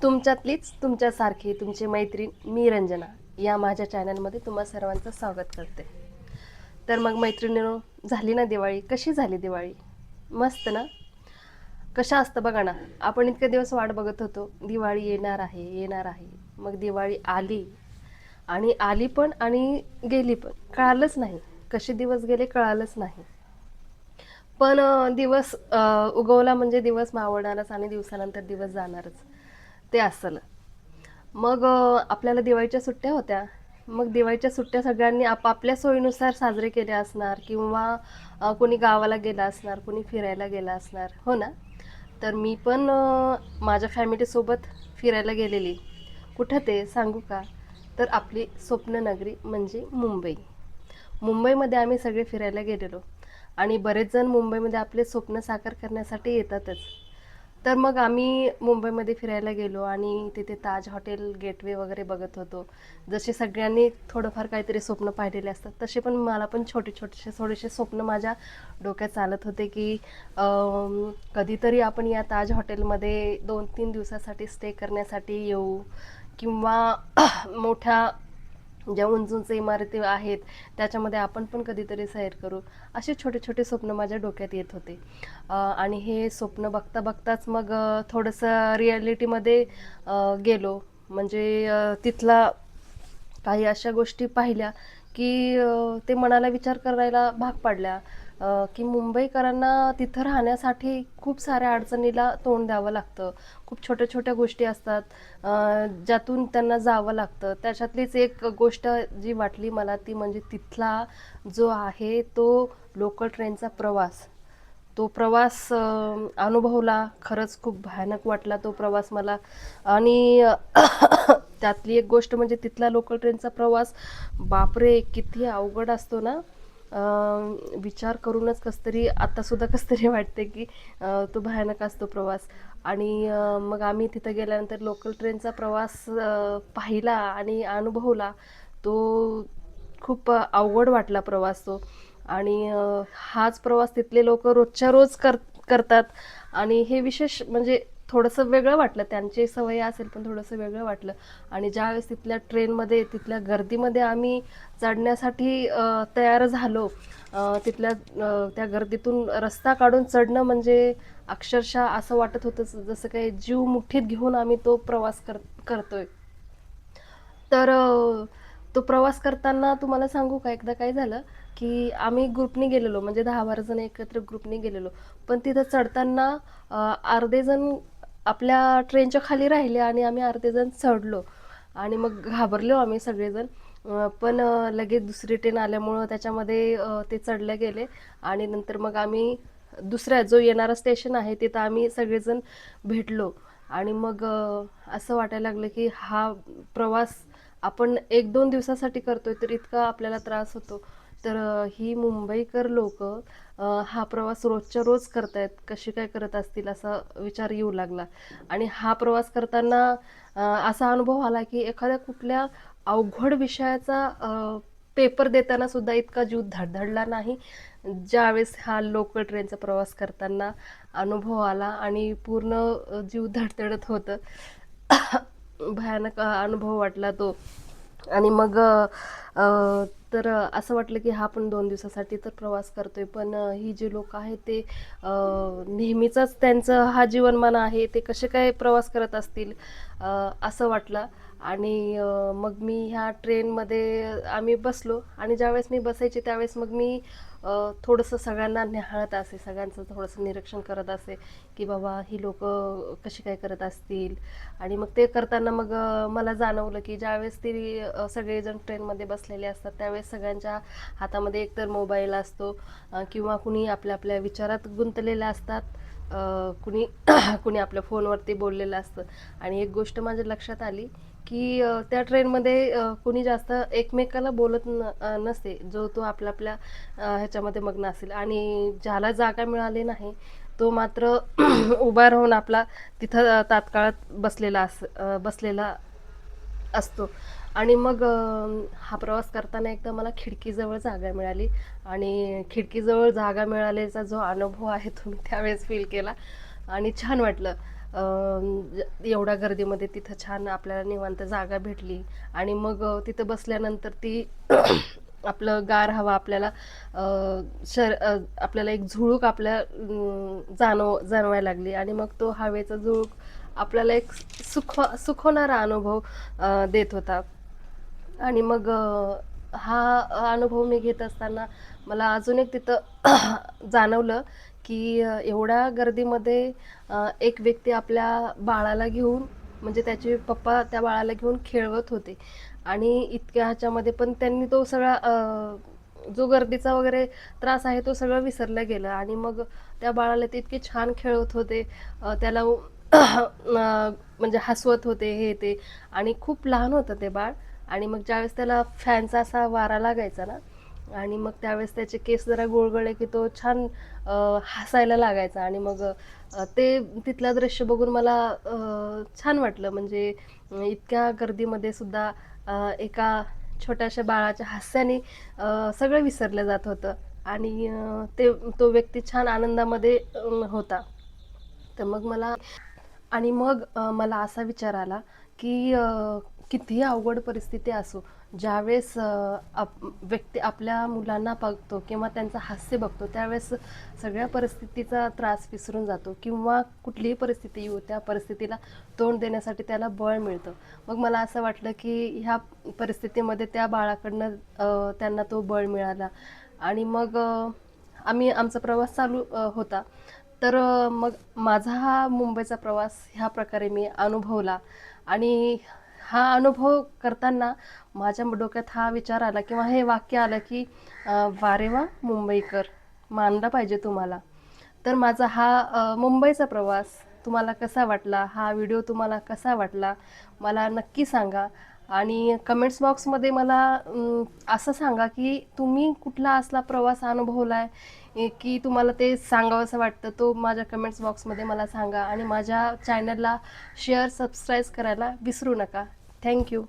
तुमच्यातलीच तुमच्यासारखी तुमची मैत्रीण मी रंजना या माझ्या चॅनलमध्ये तुम्हा सर्वांचं स्वागत करते. तर मग मैत्रिणींनो, झाली ना दिवाळी? कशी झाली दिवाळी? मस्त ना? कशा असतं बघा ना, आपण इतके दिवस वाट बघत होतो, दिवाळी येणार आहे येणार आहे. मग दिवाळी आली आणि आली पण आणि गेली पण, कळालंच नाही. कसे दिवस गेले कळालंच नाही. पण दिवस उगवला म्हणजे दिवस मावळणारच आणि दिवसानंतर दिवस जाणारच, ते असलं. मग आपल्याला दिवाळीच्या सुट्ट्या होत्या. मग दिवाळीच्या सुट्ट्या सगळ्यांनी आपापल्या सोयीनुसार साजरे केले असणार किंवा कोणी गावाला गेला असणार, कोणी फिरायला गेला असणार, हो ना? तर मी पण माझ्या फॅमिलीसोबत फिरायला गेलेली. कुठं ते सांगू का? तर आपली स्वप्ननगरी म्हणजे मुंबई. मुंबईमध्ये आम्ही सगळे फिरायला गेलेलो आणि बरेच जण मुंबईमध्ये आपले स्वप्न साकार करण्यासाठी येतातच. तर मग आम्ही मुंबईमध्ये फिरायला गेलो आणि तिथे ताज हॉटेल गेटवे वगैरे बघत होतो. जसे सगळ्यांनी थोडंफार काहीतरी स्वप्न पाहिलेले असतात, तसे पण मला पण छोटे छोटेसे थोडेसे स्वप्न माझ्या डोक्यात चालत होते की कधीतरी आपण या ताज हॉटेलमध्ये 2-3 दिवसासाठी स्टे करण्यासाठी येऊ किंवा मोठ्या ज्या उंच उंच इमारती आहेत त्याच्यामध्ये आपण पण कधीतरी सैर करू. असे छोटे छोटे स्वप्न माझ्या डोक्यात येत होते. आणि हे स्वप्न बघता बघताच मग थोडंसं रिॲलिटीमध्ये गेलो. म्हणजे तिथला काही अशा गोष्टी पाहिल्या की ते मनाला विचार करायला भाग पाडल्या. की मुंबईकरांना तिथं राहण्यासाठी खूप साऱ्या अडचणीला तोंड द्यावं लागतं. खूप छोट्या छोट्या गोष्टी असतात ज्यातून त्यांना जावं लागतं. त्याच्यातलीच एक गोष्ट जी वाटली मला ती म्हणजे तिथला जो आहे तो लोकल ट्रेनचा प्रवास. तो प्रवास अनुभवला. खरंच खूप भयानक वाटला तो प्रवास मला. आणि त्यातली एक गोष्ट म्हणजे तिथला लोकल ट्रेनचा प्रवास, बापरे किती अवघड असतो ना. विचार करूनच कसं तरी आत्तासुद्धा कसं तरी वाटते की तो भयानक असतो प्रवास. आणि मग आम्ही तिथं गेल्यानंतर लोकल ट्रेनचा प्रवास पाहिला आणि अनुभवला. तो खूप अवघड वाटला प्रवास तो. आणि हाच प्रवास तिथले लोक रोजच्या रोज करतात. आणि हे विशेष म्हणजे थोडंसं वेगळं वाटलं. त्यांची सवय असेल पण थोडंसं वेगळं वाटलं. आणि ज्यावेळेस तिथल्या ट्रेनमध्ये तिथल्या गर्दीमध्ये आम्ही चढण्यासाठी तयार झालो, त्या गर्दीतून रस्ता काढून चढणं म्हणजे अक्षरशः असं वाटत होतं जसं काही जीव मुठीत घेऊन आम्ही तो प्रवास करतोय. तर तो प्रवास करताना तुम्हाला सांगू का, एकदा काय झालं की आम्ही ग्रुपने गेलेलो, म्हणजे 10-12 जण एकत्र ग्रुपने गेलेलो. पण तिथं चढताना अर्धे जण आपल्या ट्रेनच्या खाली राहिले आणि आम्ही अर्धे जण चढलो. आणि मग घाबरलो आम्ही सगळेजण. पण लगेच दुसरी ट्रेन आल्यामुळं त्याच्यामध्ये ते चढले गेले. आणि नंतर मग आम्ही दुसऱ्या जो येणारा स्टेशन आहे तिथं आम्ही सगळेजण भेटलो. आणि मग असं वाटायला लागलं की हा प्रवास आपण 1-2 दिवसासाठी करतोय तर इतका आपल्याला त्रास होतो. तर ही मुंबईकर लोक हा प्रवास रोजच्या रोज करतायत, कशी काय करत असतील असा विचार येऊ लागला. आणि हा प्रवास करताना असा अनुभव आला की एखाद्या कुठल्या अवघड विषयाचा पेपर देताना सुद्धा इतका जीव धडधडला नाही ज्यावेळेस हा लोकल ट्रेनचा प्रवास करताना अनुभव आला. आणि पूर्ण जीव धडधडत होतं. भयानक अनुभव वाटला तो. आणि मग तर असं वाटलं की हा पण 2 दिवसासाठी तर प्रवास करतोय, पण ही जी लोक आहेत ते नेहमीचाच त्यांचं हा जीवनमान आहे, ते कसे काय प्रवास करत असतील असं वाटलं. आणि मग मी ह्या ट्रेनमध्ये आम्ही बसलो आणि ज्यावेळेस मी बसायची त्यावेळेस मग मी थोडंसं सगळ्यांना निहाळत असे, सगळ्यांचं थोडंसं निरीक्षण करत असे की बाबा ही लोक कशी काय करत असतील. आणि मग ते करताना मग मला जाणवलं की ज्यावेळेस ती सगळेजण ट्रेनमध्ये बसलेले असतात त्यावेळेस सगळ्यांच्या हातामध्ये एकतर मोबाईल असतो किंवा कुणी आपल्या आपल्या विचारात गुंतलेल्या असतात. कुणी कुणी आपल्या फोनवरती बोललेलं असतं. आणि एक गोष्ट माझ्या लक्षात आली की त्या ट्रेनमध्ये कुणी जास्त एकमेकाला बोलत नसते, जो तो आपल्या आपल्या ह्याच्यामध्ये मग्न असेल. आणि ज्याला जागा मिळाली नाही तो मात्र उभा राहून आपला तिथं तात्काळात बसलेला असतो. आणि मग हा प्रवास करताना एकदा मला खिडकीजवळ जागा मिळाली. आणि खिडकीजवळ जागा मिळाल्याचा जो अनुभव आहे तो मी त्यावेळेस फील केला आणि छान वाटलं. एवढ्या गर्दीमध्ये तिथं छान आपल्याला निवांत जागा भेटली आणि मग तिथं बसल्यानंतर ती आपलं गार हवा आपल्याला आपल्याला एक झुळूक आपल्या जाणवायला लागली आणि मग तो हवेचा झुळूक आपल्याला एक सुखवणारा अनुभव देत होता. आणि मग हा अनुभव मी घेत असताना मला अजून एक तिथं जाणवलं की एवढ्या गर्दीमध्ये एक व्यक्ती आपल्या बाळाला घेऊन, म्हणजे त्याचे पप्पा त्या बाळाला घेऊन खेळवत होते आणि इतक्या ह्याच्यामध्ये पण त्यांनी तो सगळा जो गर्दीचा वगैरे त्रास आहे तो सगळं विसरलं गेलं आणि मग त्या बाळाला ते इतके छान खेळवत होते, त्याला म्हणजे हसवत होते हे ते, आणि खूप लहान होतं ते बाळ. आणि मग ज्यावेळेस त्याला फॅनचा असा वारा लागायचा ना, आणि मग त्यावेळेस त्याचे केस जरा गुळगुळले की तो छान हसायला लागायचा. आणि मग ते तिथलं दृश्य बघून मला छान वाटलं. म्हणजे इतक्या गर्दीमध्ये सुद्धा एका छोट्याशा बाळाच्या हास्याने सगळं विसरलं जात होतं आणि तो व्यक्ती छान आनंदामध्ये होता. तर मग मला असा विचार आला की कितीही अवघड परिस्थिती असो, ज्यावेळेस व्यक्ती आपल्या मुलांना बघतो किंवा त्यांचं हास्य बघतो त्यावेळेस सगळ्या परिस्थितीचा त्रास विसरून जातो किंवा कुठलीही परिस्थिती येऊ त्या परिस्थितीला तोंड देण्यासाठी त्याला बळ मिळतं. मग मला असं वाटलं की ह्या परिस्थितीमध्ये त्या बाळाकडनं त्यांना तो बळ मिळाला. आणि मग आमचा प्रवास चालू होता. तर मग माझा हा मुंबईचा प्रवास ह्या प्रकारे मी अनुभवला. आणि हा अनुभव करताना माझ्या डोक्यात हा विचार आला किंवा हे वाक्य आलं की "वा रे वा मुंबईकर, मानला पाहिजे तुम्हाला." तर माझा हा मुंबईचा प्रवास तुम्हाला कसा वाटला, हा व्हिडिओ तुम्हाला कसा वाटला, मला नक्की सांगा. आणि कमेंट्स बॉक्समध्ये मला असं सांगा की तुम्ही कुठला असला प्रवास अनुभवला आहे की तुम्हाला ते सांगावंसं वाटतं, तो माझ्या कमेंट्स बॉक्समध्ये मला सांगा. आणि माझ्या चॅनलला शेअर, सबस्क्राईब करायला विसरू नका. थँक्यू.